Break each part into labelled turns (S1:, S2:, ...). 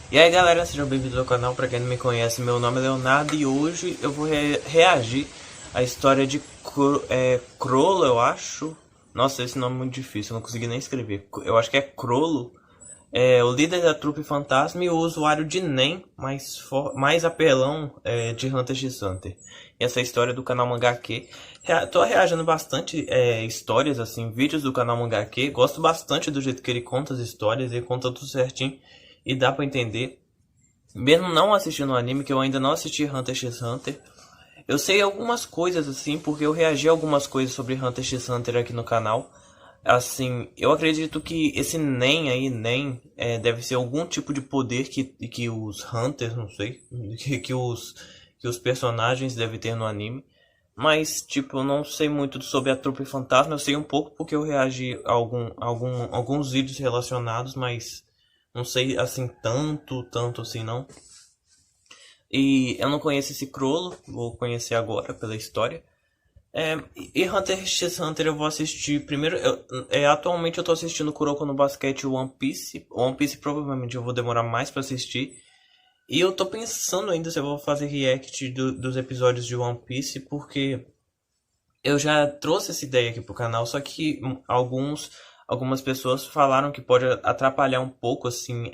S1: E aí galera, sejam bem-vindos ao canal. Pra quem não me conhece, meu nome é Leonardo e hoje eu vou reagir à história de Crollo, eu acho. Nossa, esse nome é muito difícil, eu não consegui nem escrever. Eu acho que é Crollo, o líder da trupe fantasma e o usuário de NEM mais apelão de Hunter x Hunter. E essa é a história do canal Mangaqê. Tô reagindo bastante histórias, assim, vídeos do canal Mangaqê. Gosto bastante do jeito que ele conta as histórias, ele conta tudo certinho e dá pra entender. Mesmo não assistindo o anime, que eu ainda não assisti Hunter x Hunter, eu sei algumas coisas assim, porque eu reagi a algumas coisas sobre Hunter x Hunter aqui no canal. Assim, eu acredito que esse Nen aí, Nen, deve ser algum tipo de poder que os Hunters, não sei, que os personagens devem ter no anime. Mas, tipo, eu não sei muito sobre a Trupe Fantasma, eu sei um pouco porque eu reagi a alguns vídeos relacionados, mas não sei assim tanto assim não. E eu não conheço esse Crollo, vou conhecer agora pela história. E Hunter x Hunter eu vou assistir primeiro. Atualmente eu tô assistindo Kuroko no Basket e One Piece. One Piece provavelmente eu vou demorar mais pra assistir. E eu tô pensando ainda se eu vou fazer react dos episódios de One Piece, porque eu já trouxe essa ideia aqui pro canal, só que algumas pessoas falaram que pode atrapalhar um pouco, assim,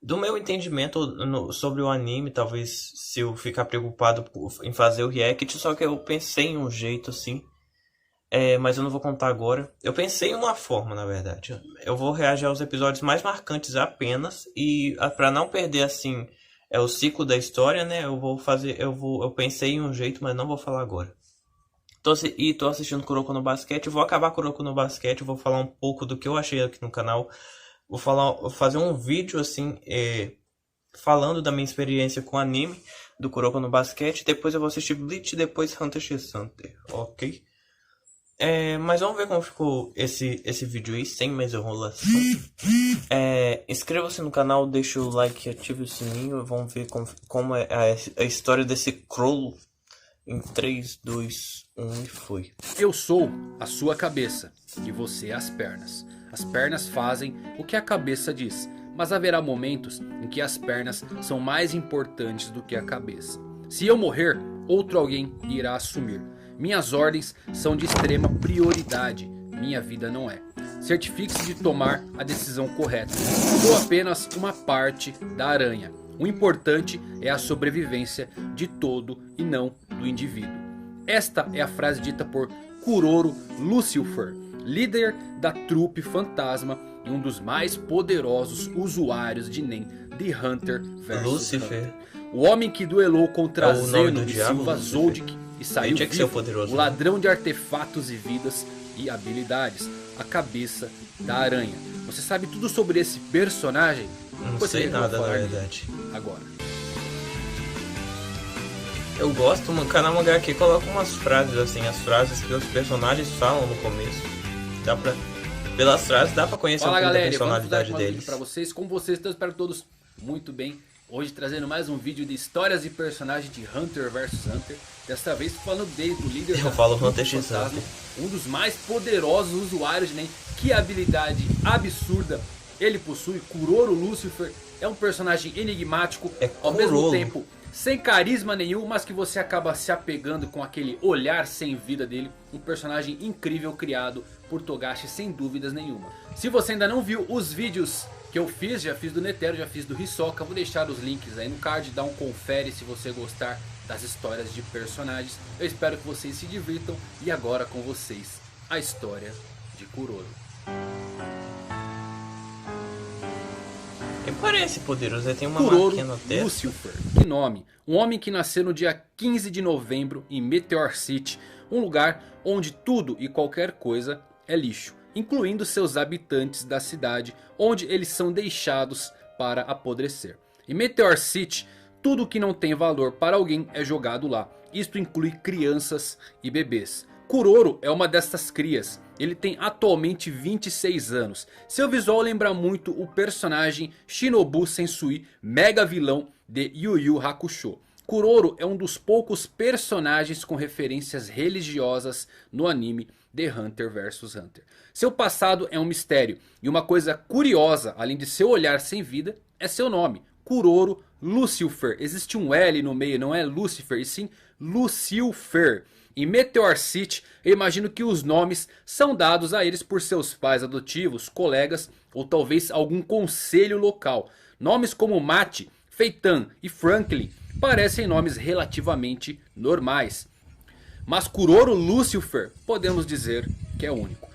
S1: do meu entendimento sobre o anime, talvez se eu ficar preocupado em fazer o react, só que eu pensei em um jeito, assim, mas eu não vou contar agora. Eu pensei em uma forma, na verdade. Eu vou reagir aos episódios mais marcantes apenas, e para não perder, assim, o ciclo da história, né, eu pensei em um jeito, mas não vou falar agora. Tô assistindo Kuroko no Basket, vou acabar Kuroko no Basket, vou falar um pouco do que eu achei aqui no canal. Vou fazer um vídeo assim, falando da minha experiência com anime do Kuroko no Basket. Depois eu vou assistir Bleach, depois Hunter x Hunter, ok? Mas vamos ver como ficou esse vídeo aí, sem mais enrolação. Inscreva-se no canal, deixa o like e ative o sininho. Vamos ver como é a história desse Crollo. Em 3, 2, 1 e foi.
S2: Eu sou a sua cabeça e você as pernas. As pernas fazem o que a cabeça diz, mas haverá momentos em que as pernas são mais importantes do que a cabeça. Se eu morrer, outro alguém irá assumir. Minhas ordens são de extrema prioridade, minha vida não é. Certifique-se de tomar a decisão correta. Sou apenas uma parte da aranha. O importante é a sobrevivência de todo e não do indivíduo. Esta é a frase dita por Kuroro Lucifer, líder da trupe fantasma e um dos mais poderosos usuários de NEM de Hunter vs Hunter. O homem que duelou contra Zeno e Silva Zoldyck e saiu vivo, o ladrão de artefatos e vidas e habilidades, a cabeça da aranha. Você sabe tudo sobre esse personagem?
S1: Não sei nada, na verdade.
S2: Agora.
S1: Eu gosto, o canal Mangá aqui coloca umas frases assim, as frases que os personagens falam no começo. Pelas frases dá pra conhecer um pouco da personalidade deles.
S2: Pra vocês, como vocês estão, espero todos muito bem. Hoje trazendo mais um vídeo de histórias e personagens de Hunter vs Hunter. Dessa vez falando do líder
S1: Eu falo Hunter x Hunter.
S2: Um dos mais poderosos usuários de NEM. Que habilidade absurda ele possui. Kuroro Lucifer é um personagem enigmático, ao mesmo tempo sem carisma nenhum, mas que você acaba se apegando com aquele olhar sem vida dele. Um personagem incrível criado por Togashi sem dúvidas nenhuma. Se você ainda não viu os vídeos que eu fiz, já fiz do Netero, já fiz do Hisoka, vou deixar os links aí no card, dá um confere se você gostar das histórias de personagens. Eu espero que vocês se divirtam e agora com vocês a história de Kuroro.
S1: Ele parece poderoso, ele tem uma
S2: Kuroro
S1: marquinha na testa.
S2: Lucifer, que nome? Um homem que nasceu no dia 15 de novembro em Meteor City, um lugar onde tudo e qualquer coisa é lixo, incluindo seus habitantes da cidade, onde eles são deixados para apodrecer. Em Meteor City, tudo que não tem valor para alguém é jogado lá. Isto inclui crianças e bebês. Kuroro é uma dessas crias. Ele tem atualmente 26 anos. Seu visual lembra muito o personagem Shinobu Sensui, mega vilão de Yu Yu Hakusho. Kuroro é um dos poucos personagens com referências religiosas no anime de Hunter vs Hunter. Seu passado é um mistério e uma coisa curiosa, além de seu olhar sem vida, é seu nome, Kuroro Lucifer. Existe um L no meio, não é Lucifer, e sim Lucifer. Em Meteor City, eu imagino que os nomes são dados a eles por seus pais adotivos, colegas ou talvez algum conselho local. Nomes como Mate, Feitan e Franklin parecem nomes relativamente normais. Mas Kuroro Lucifer podemos dizer que é único.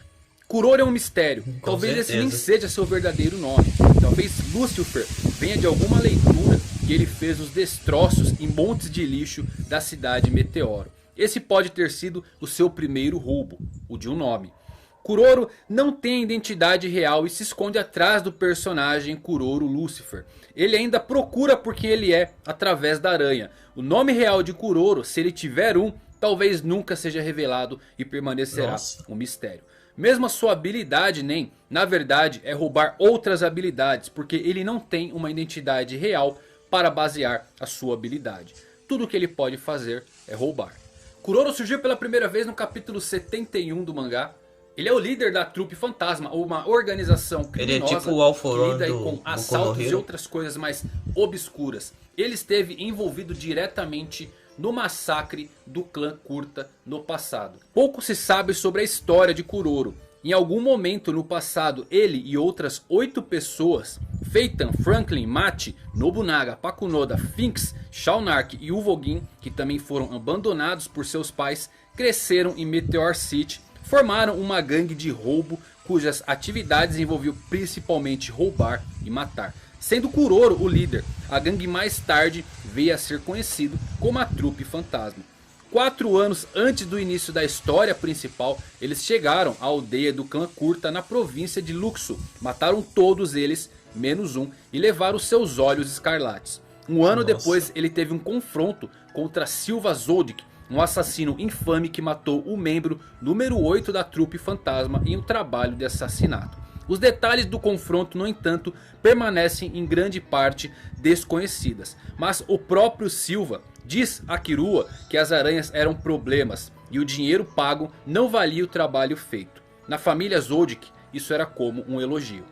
S2: Kuroro é um mistério, talvez esse nem seja seu verdadeiro nome. Talvez Lucifer venha de alguma leitura que ele fez nos destroços e montes de lixo da cidade Meteoro. Esse pode ter sido o seu primeiro roubo, o de um nome. Kuroro não tem identidade real e se esconde atrás do personagem Kuroro Lucifer. Ele ainda procura por quem ele é através da aranha. O nome real de Kuroro, se ele tiver um, talvez nunca seja revelado e permanecerá um mistério. Mesmo a sua habilidade, Nen, na verdade é roubar outras habilidades, porque ele não tem uma identidade real para basear a sua habilidade. Tudo que ele pode fazer é roubar. Kuroro surgiu pela primeira vez no capítulo 71 do mangá. Ele é o líder da trupe fantasma, uma organização criminosa,
S1: ele é tipo o Alforon
S2: que lida com assaltos e outras coisas mais obscuras. Ele esteve envolvido diretamente no massacre do clã Kurta no passado. Pouco se sabe sobre a história de Kuroro. Em algum momento no passado, ele e outras 8 pessoas, Feitan, Franklin, Mate, Nobunaga, Pakunoda, Finks, Shaunark e Uvogin, que também foram abandonados por seus pais, cresceram em Meteor City, formaram uma gangue de roubo cujas atividades envolviam principalmente roubar e matar. Sendo Kuroro o líder, a gangue mais tarde veio a ser conhecido como a Trupe Fantasma. 4 anos antes do início da história principal, eles chegaram à aldeia do clã Kurta na província de Luxo. Mataram todos eles, menos um, e levaram seus olhos escarlates. Um ano depois ele teve um confronto contra Silva Zodic, um assassino infame que matou o membro número 8 da Trupe Fantasma em um trabalho de assassinato. Os detalhes do confronto, no entanto, permanecem em grande parte desconhecidas. Mas o próprio Silva diz a Kirua que as aranhas eram problemas e o dinheiro pago não valia o trabalho feito. Na família Zodic, isso era como um elogio.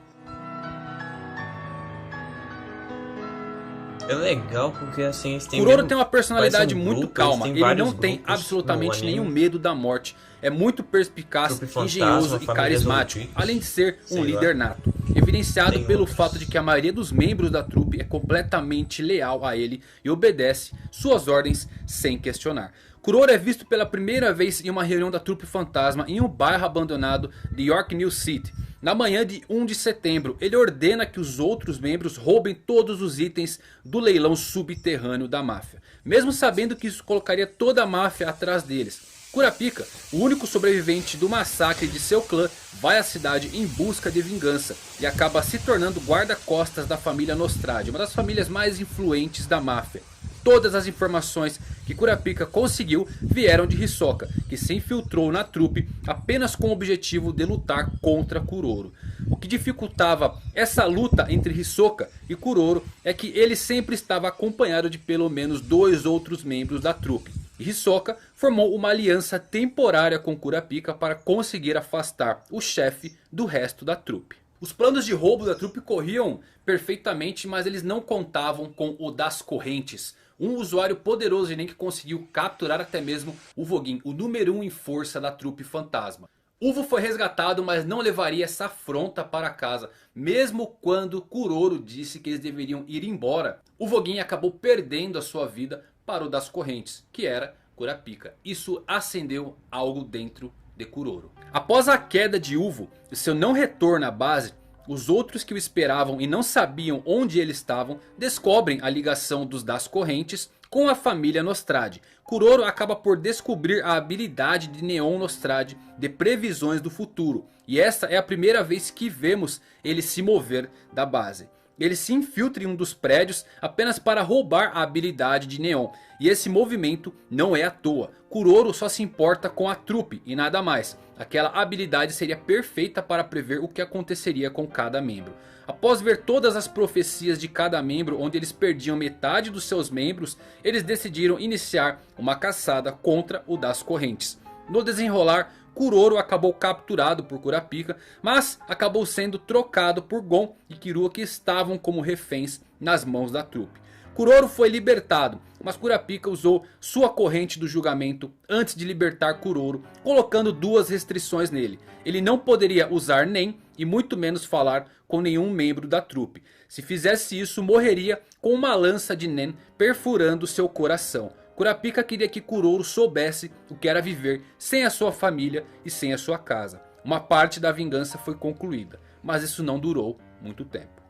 S1: É legal porque assim eles têm
S2: Kuroro tem uma personalidade
S1: um
S2: muito
S1: grupo,
S2: calma. Ele não tem
S1: grupos
S2: absolutamente
S1: no anime.
S2: nenhum medo da morte. É muito perspicaz,
S1: Trupe Fantasma,
S2: engenhoso e
S1: família
S2: carismático.
S1: Zodic.
S2: Além de ser um
S1: Sei
S2: líder
S1: lá.
S2: nato. Evidenciado
S1: Tem
S2: pelo
S1: outros.
S2: fato de que a maioria dos membros da trupe é completamente leal a ele. E obedece suas ordens sem questionar. Kuroro é visto pela primeira vez em uma reunião da Trupe Fantasma em um bairro abandonado de York New City. Na manhã de 1 de setembro, ele ordena que os outros membros roubem todos os itens do leilão subterrâneo da máfia. Mesmo sabendo que isso colocaria toda a máfia atrás deles. Kurapika, o único sobrevivente do massacre de seu clã, vai à cidade em busca de vingança. E acaba se tornando guarda-costas da família Nostrade, uma das famílias mais influentes da máfia. Todas as informações que Kurapika conseguiu vieram de Hisoka, que se infiltrou na trupe apenas com o objetivo de lutar contra Kuroro. O que dificultava essa luta entre Hisoka e Kuroro é que ele sempre estava acompanhado de pelo menos 2 outros membros da trupe. E Hisoka formou uma aliança temporária com Kurapika para conseguir afastar o chefe do resto da trupe. Os planos de roubo da trupe corriam perfeitamente, mas eles não contavam com o das correntes. Um usuário poderoso de Nen que conseguiu capturar até mesmo Uvogin, o número 1 em força da Trupe Fantasma. Uvo foi resgatado, mas não levaria essa afronta para casa. Mesmo quando Kuroro disse que eles deveriam ir embora, Uvogin acabou perdendo a sua vida para o das correntes, que era Kurapika. Isso acendeu algo dentro de Kuroro. Após a queda de Uvo e seu não retorno à base, os outros que o esperavam e não sabiam onde eles estavam descobrem a ligação dos das correntes com a família Nostrade. Kuroro acaba por descobrir a habilidade de Neon Nostrade de previsões do futuro. E essa é a primeira vez que vemos ele se mover da base. Ele se infiltra em um dos prédios apenas para roubar a habilidade de Neon. E esse movimento não é à toa. Kuroro só se importa com a trupe e nada mais. Aquela habilidade seria perfeita para prever o que aconteceria com cada membro. Após ver todas as profecias de cada membro, onde eles perdiam metade dos seus membros, eles decidiram iniciar uma caçada contra o das correntes. No desenrolar, Kuroro acabou capturado por Kurapika, mas acabou sendo trocado por Gon e Killua, que estavam como reféns nas mãos da trupe. Kuroro foi libertado, mas Kurapika usou sua corrente do julgamento antes de libertar Kuroro, colocando duas restrições nele. Ele não poderia usar Nen e muito menos falar com nenhum membro da trupe. Se fizesse isso, morreria com uma lança de Nen perfurando seu coração. Kurapika queria que Kuroro soubesse o que era viver sem a sua família e sem a sua casa. Uma parte da vingança foi concluída, mas isso não durou muito tempo.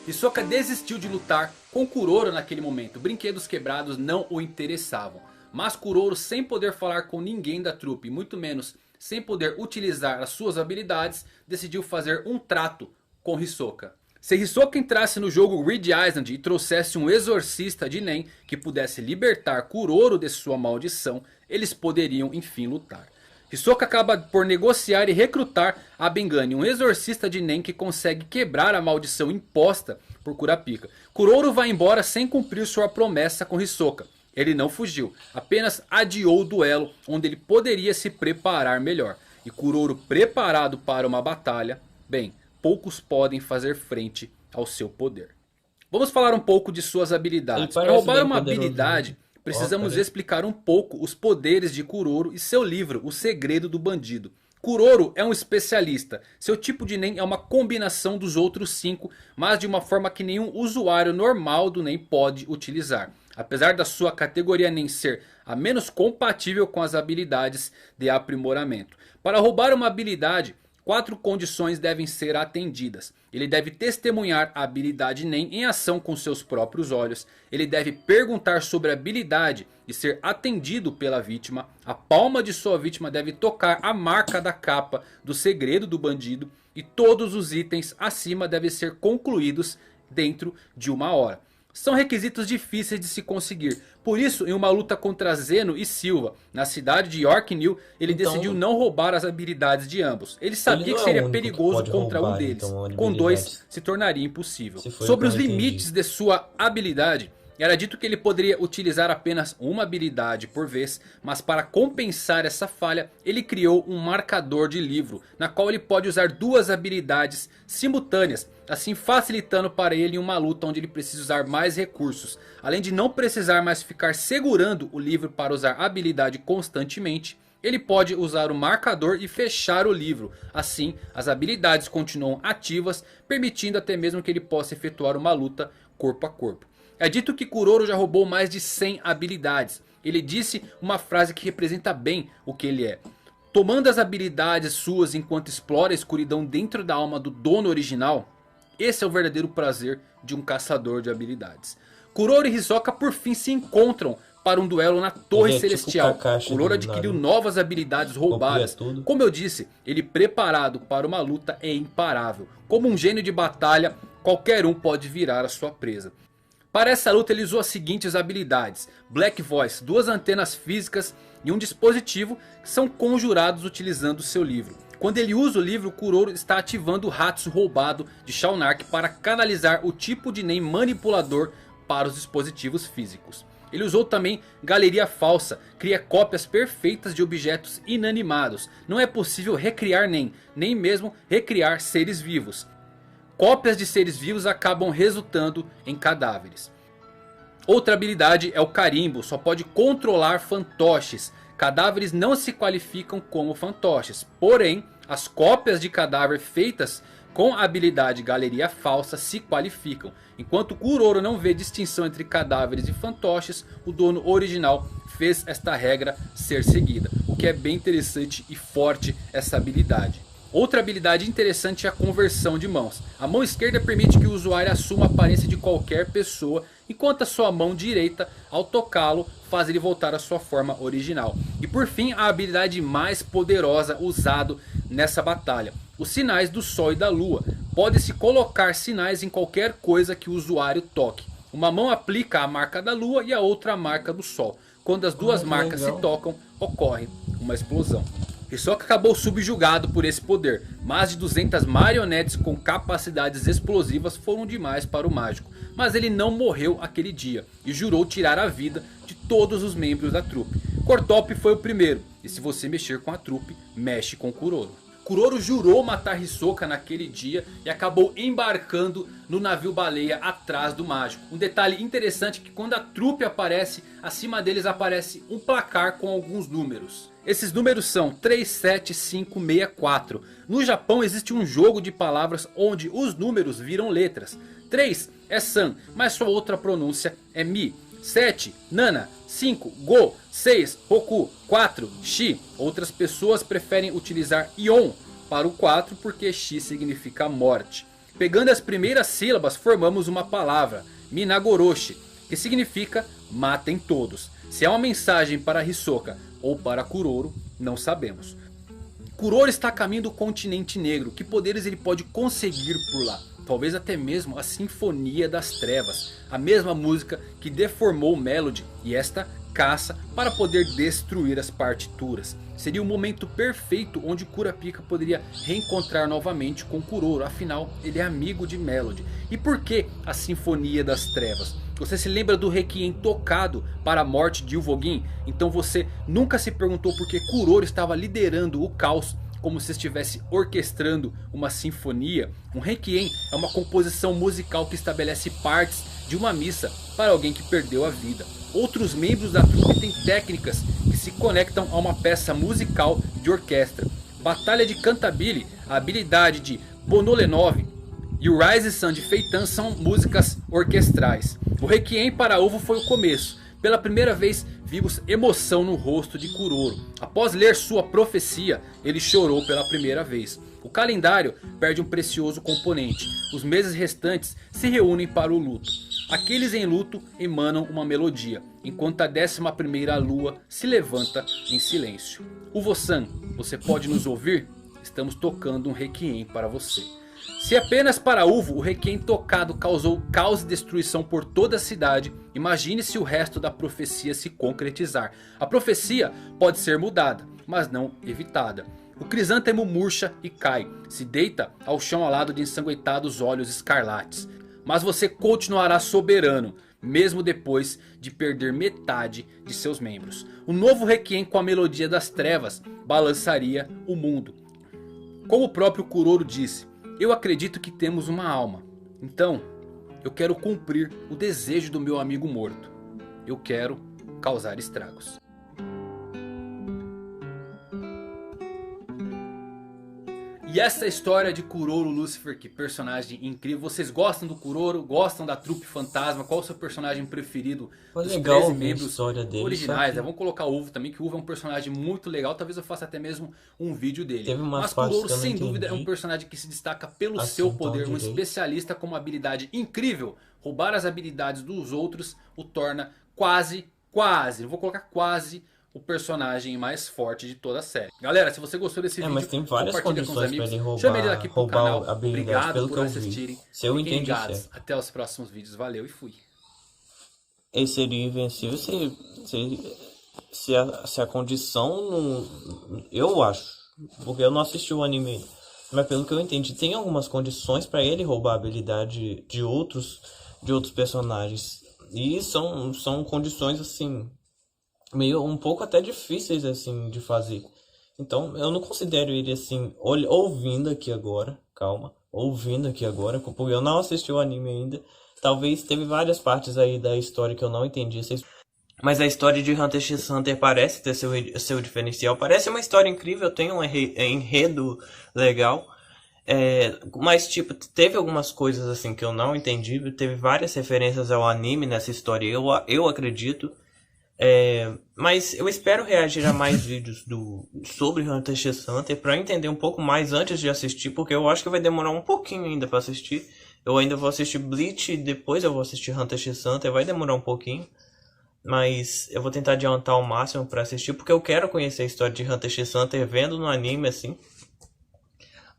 S2: Hisoka desistiu de lutar com Kuroro naquele momento. Brinquedos quebrados não o interessavam. Mas Kuroro, sem poder falar com ninguém da trupe, muito menos sem poder utilizar as suas habilidades, decidiu fazer um trato com Hisoka. Se Hisoka entrasse no jogo Red Island e trouxesse um exorcista de Nen que pudesse libertar Kuroro de sua maldição, eles poderiam enfim lutar. Hisoka acaba por negociar e recrutar a Bengane, um exorcista de Nen que consegue quebrar a maldição imposta por Kurapika. Kuroro vai embora sem cumprir sua promessa com Hisoka. Ele não fugiu, apenas adiou o duelo onde ele poderia se preparar melhor. E Kuroro, preparado para uma batalha, bem, poucos podem fazer frente ao seu poder. Vamos falar um pouco de suas habilidades. Para roubar uma habilidade, precisamos explicar um pouco os poderes de Kuroro e seu livro, O Segredo do Bandido. Kuroro é um especialista. Seu tipo de Nen é uma combinação dos outros 5, mas de uma forma que nenhum usuário normal do Nen pode utilizar. Apesar da sua categoria Nen ser a menos compatível com as habilidades de aprimoramento. Para roubar uma habilidade, 4 condições devem ser atendidas. Ele deve testemunhar a habilidade Nen em ação com seus próprios olhos. Ele deve perguntar sobre a habilidade e ser atendido pela vítima. A palma de sua vítima deve tocar a marca da capa do segredo do bandido. E todos os itens acima devem ser concluídos dentro de 1 hora. São requisitos difíceis de se conseguir. Por isso, em uma luta contra Zeno e Silva, na cidade de Yorknew, ele decidiu não roubar as habilidades de ambos. Ele sabia que seria perigoso contra um deles. Com 2, se tornaria impossível. Sobre os limites de sua habilidade, era dito que ele poderia utilizar apenas uma habilidade por vez. Mas para compensar essa falha, ele criou um marcador de livro, na qual ele pode usar 2 habilidades simultâneas, assim facilitando para ele em uma luta onde ele precisa usar mais recursos. Além de não precisar mais ficar segurando o livro para usar a habilidade constantemente, ele pode usar o marcador e fechar o livro. Assim, as habilidades continuam ativas, permitindo até mesmo que ele possa efetuar uma luta corpo a corpo. É dito que Kuroro já roubou mais de 100 habilidades. Ele disse uma frase que representa bem o que ele é. Tomando as habilidades suas enquanto explora a escuridão dentro da alma do dono original, esse é o verdadeiro prazer de um caçador de habilidades. Kuroro e Hisoka por fim se encontram para um duelo na Torre Celestial. Kuroro adquiriu novas habilidades roubadas. Como eu disse, ele preparado para uma luta é imparável. Como um gênio de batalha, qualquer um pode virar a sua presa. Para essa luta ele usou as seguintes habilidades: Black Voice, 2 antenas físicas e um dispositivo que são conjurados utilizando seu livro. Quando ele usa o livro, Kuroro está ativando o Hatsu roubado de Shaunark para canalizar o tipo de Nen manipulador para os dispositivos físicos. Ele usou também Galeria Falsa, cria cópias perfeitas de objetos inanimados. Não é possível recriar Nen, nem mesmo recriar seres vivos. Cópias de seres vivos acabam resultando em cadáveres. Outra habilidade é o Carimbo, só pode controlar fantoches. Cadáveres não se qualificam como fantoches, porém as cópias de cadáver feitas com a habilidade Galeria Falsa se qualificam. Enquanto Kuroro não vê distinção entre cadáveres e fantoches, o dono original fez esta regra ser seguida. O que é bem interessante e forte essa habilidade. Outra habilidade interessante é a conversão de mãos. A mão esquerda permite que o usuário assuma a aparência de qualquer pessoa, enquanto a sua mão direita, ao tocá-lo, faz ele voltar à sua forma original. E por fim, a habilidade mais poderosa usada nessa batalha: os sinais do Sol e da Lua. Pode-se colocar sinais em qualquer coisa que o usuário toque. Uma mão aplica a marca da Lua e a outra a marca do Sol. Quando as duas marcas se tocam, ocorre uma explosão. Hisoka acabou subjugado por esse poder. Mais de 200 marionetes com capacidades explosivas foram demais para o mágico. Mas ele não morreu aquele dia e jurou tirar a vida de todos os membros da trupe. Cortop foi o primeiro, e se você mexer com a trupe, mexe com Kuroro. Kuroro jurou matar Hisoka naquele dia e acabou embarcando no navio baleia atrás do mágico. Um detalhe interessante é que quando a trupe aparece, acima deles aparece um placar com alguns números. Esses números são 37564. No Japão existe um jogo de palavras onde os números viram letras. 3 é San, mas sua outra pronúncia é Mi. 7, Nana. 5, Go. 6, Roku. 4, Shi. Outras pessoas preferem utilizar Ion para o 4 porque Shi significa morte. Pegando as primeiras sílabas formamos uma palavra, Minagoroshi, que significa matem todos. Se é uma mensagem para Hisoka ou para Kuroro, não sabemos. Kuroro está a caminho do continente negro. Que poderes ele pode conseguir por lá? Talvez até mesmo a Sinfonia das Trevas. A mesma música que deformou Melody e esta caça para poder destruir as partituras. Seria o momento perfeito onde Kurapika poderia reencontrar novamente com Kuroro. Afinal ele é amigo de Melody. E por que a Sinfonia das Trevas? Você se lembra do Requiem tocado para a morte de Uvogin? Então você nunca se perguntou por que Kuroro estava liderando o caos, como se estivesse orquestrando uma sinfonia? Um Requiem é uma composição musical que estabelece partes de uma missa para alguém que perdeu a vida. Outros membros da trupe têm técnicas que se conectam a uma peça musical de orquestra. Batalha de Cantabile, a habilidade de Bonolenov e o Rise Sun de Feitan são músicas orquestrais. O Requiem para Ovo foi o começo. Pela primeira vez vimos emoção no rosto de Kuroro. Após ler sua profecia, ele chorou pela primeira vez. O calendário perde um precioso componente. Os meses restantes se reúnem para o luto. Aqueles em luto emanam uma melodia, enquanto a 11ª lua se levanta em silêncio. Uvo-san, você pode nos ouvir? Estamos tocando um Requiem para você. Se apenas para Uvo o Requiem tocado causou caos e destruição por toda a cidade, imagine se o resto da profecia se concretizar. A profecia pode ser mudada, mas não evitada. O crisântemo murcha e cai, se deita ao chão ao lado de ensanguentados olhos escarlates. Mas você continuará soberano, mesmo depois de perder metade de seus membros. O novo Requiem com a melodia das trevas balançaria o mundo. Como o próprio Kuroro disse, eu acredito que temos uma alma. Então, eu quero cumprir o desejo do meu amigo morto. Eu quero causar estragos. E essa história de Kuroro Lucifer, que personagem incrível. Vocês gostam do Kuroro? Gostam da trupe fantasma? Qual o seu personagem preferido
S1: Foi
S2: dos
S1: legal
S2: 13
S1: ver a
S2: membros
S1: história dele,
S2: originais?
S1: só que
S2: Vamos colocar o Uvo também, que o Uvo é um personagem muito legal. Talvez eu faça até mesmo um vídeo dele.
S1: teve umas
S2: Mas
S1: partes
S2: Kuroro
S1: que eu não
S2: sem dúvida é um
S1: entendi.
S2: personagem que se destaca pelo
S1: Assim,
S2: seu
S1: tão
S2: poder. Um
S1: direito.
S2: especialista com uma habilidade incrível. Roubar as habilidades dos outros o torna quase, eu vou colocar quase, o personagem mais forte de toda a série. Galera, se você gostou desse vídeo,
S1: Mas tem várias
S2: compartilha com os
S1: condições pra
S2: amigos.
S1: ele roubar,
S2: Chame ele aqui pro canal.
S1: a habilidade,
S2: Obrigado
S1: pelo
S2: por
S1: que eu
S2: assistirem.
S1: vi. Se eu
S2: Fiquem
S1: entendi
S2: ligados.
S1: certo.
S2: Até os próximos vídeos. Valeu e fui.
S1: Ele seria invencível se a condição não... Eu acho. Porque eu não assisti o anime ainda. Mas pelo que eu entendi, tem algumas condições pra ele roubar a habilidade de outros personagens. E são condições assim... meio um pouco até difíceis assim de fazer. Então eu não considero ele assim, ouvindo aqui agora, calma, ouvindo aqui agora, porque eu não assisti o anime ainda. Talvez teve várias partes aí da história que eu não entendi. Mas a história de Hunter x Hunter parece ter seu diferencial. Parece uma história incrível, tem um enredo legal. Mas tipo, teve algumas coisas assim que eu não entendi. Teve várias referências ao anime nessa história, eu acredito. Mas eu espero reagir a mais vídeos sobre Hunter x Hunter pra entender um pouco mais antes de assistir, porque eu acho que vai demorar um pouquinho ainda pra assistir. Eu ainda vou assistir Bleach e depois eu vou assistir Hunter x Hunter, vai demorar um pouquinho. Mas eu vou tentar adiantar ao máximo pra assistir, porque eu quero conhecer a história de Hunter x Hunter vendo no anime assim.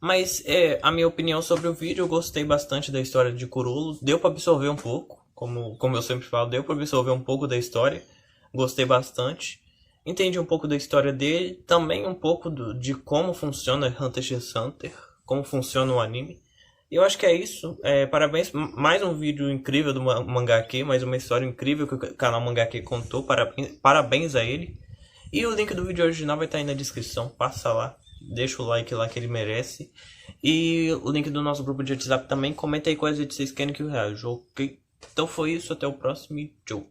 S1: Mas a minha opinião sobre o vídeo, eu gostei bastante da história de Kuroro. Deu pra absorver um pouco, como eu sempre falo, deu pra absorver um pouco da história. Gostei bastante. Entendi um pouco da história dele. Também um pouco de como funciona Hunter x Hunter. Como funciona o anime. E eu acho que é isso. Parabéns, mais um vídeo incrível do Mangá aqui, mais uma história incrível que o canal Mangá aqui contou. Parabéns a ele. E o link do vídeo original vai estar aí na descrição. Passa lá, deixa o like lá que ele merece. E o link do nosso grupo de WhatsApp também. Comenta aí quais vídeos vocês querem que eu reaja, ok? Então foi isso, até o próximo e tchau.